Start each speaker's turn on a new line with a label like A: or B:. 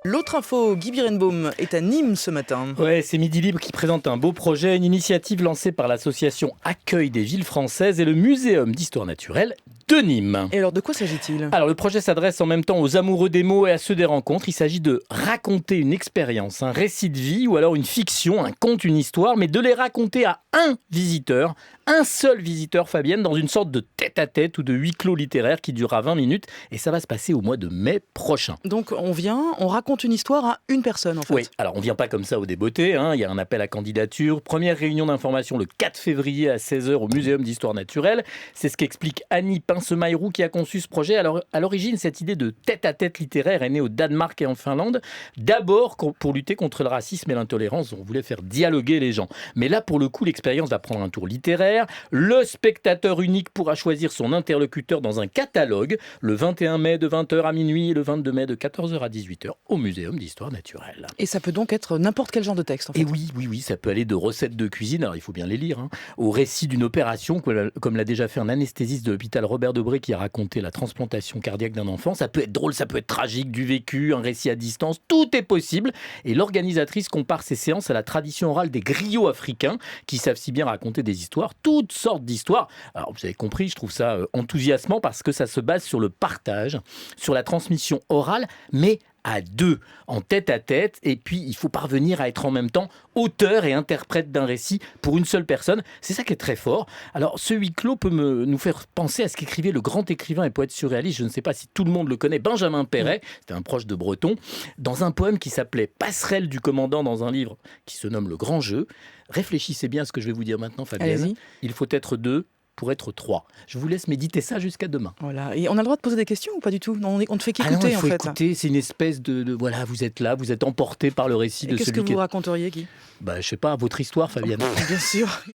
A: L'autre info, Guy Birenbaum est à Nîmes ce matin.
B: Ouais, c'est Midi Libre qui présente un beau projet, une initiative lancée par l'association Accueil des villes françaises et le Muséum d'histoire naturelle de Nîmes.
A: Et alors de quoi s'agit-il ?
B: Alors le projet s'adresse en même temps aux amoureux des mots et à ceux des rencontres. Il s'agit de raconter une expérience, un récit de vie ou alors une fiction, un conte, une histoire, mais de les raconter à un visiteur, un seul visiteur, Fabienne, dans une sorte de tête-à-tête ou de huis clos littéraire qui durera 20 minutes et ça va se passer au mois de mai prochain.
A: Donc on raconte une histoire à une personne en fait.
B: Oui, alors on vient pas comme ça au débeauté, il y a un appel à candidature. Première réunion d'information le 4 février à 16h au Muséum d'histoire naturelle. C'est ce qu'explique Annie Pince-Maïrou qui a conçu ce projet. Alors à l'origine, cette idée de tête-à-tête littéraire est née au Danemark et en Finlande. D'abord pour lutter contre le racisme et l'intolérance, on voulait faire dialoguer les gens. Mais là, pour le coup, l'expérience va prendre un tour littéraire. Le spectateur unique pourra choisir son interlocuteur dans un catalogue le 21 mai de 20h à minuit et le 22 mai de 14h à 18h au Muséum d'histoire naturelle.
A: Et ça peut donc être n'importe quel genre de texte en fait.
B: Et oui, ça peut aller de recettes de cuisine, alors il faut bien les lire, au récit d'une opération, comme l'a déjà fait un anesthésiste de l'hôpital Robert Debré qui a raconté la transplantation cardiaque d'un enfant. Ça peut être drôle, ça peut être tragique, du vécu, un récit à distance, tout est possible. Et l'organisatrice compare ces séances à la tradition orale des griots africains qui savent si bien raconter des histoires, toutes sortes d'histoires. Alors vous avez compris, je trouve ça enthousiasmant parce que ça se base sur le partage, sur la transmission orale, mais à deux, en tête à tête, et puis il faut parvenir à être en même temps auteur et interprète d'un récit pour une seule personne. C'est ça qui est très fort. Alors ce huis clos peut nous faire penser à ce qu'écrivait le grand écrivain et poète surréaliste, je ne sais pas si tout le monde le connaît, Benjamin Péret, c'était un proche de Breton, dans un poème qui s'appelait Passerelle du commandant, dans un livre qui se nomme Le Grand Jeu. Réfléchissez bien à ce que je vais vous dire maintenant, Fabienne.
A: Allez-y.
B: Il faut être deux pour être trois. Je vous laisse méditer ça jusqu'à demain.
A: Voilà. Et on a le droit de poser des questions ou pas du tout ? Non, on ne fait
B: Ah non,
A: qu'écouter
B: il faut
A: en fait.
B: écouter, c'est une espèce de voilà, vous êtes là, vous êtes emporté par le récit
A: Et
B: de
A: qu'est-ce
B: celui
A: que
B: qui
A: vous raconteriez, Guy ?
B: je sais pas, votre histoire, Fabienne.
A: Bien sûr.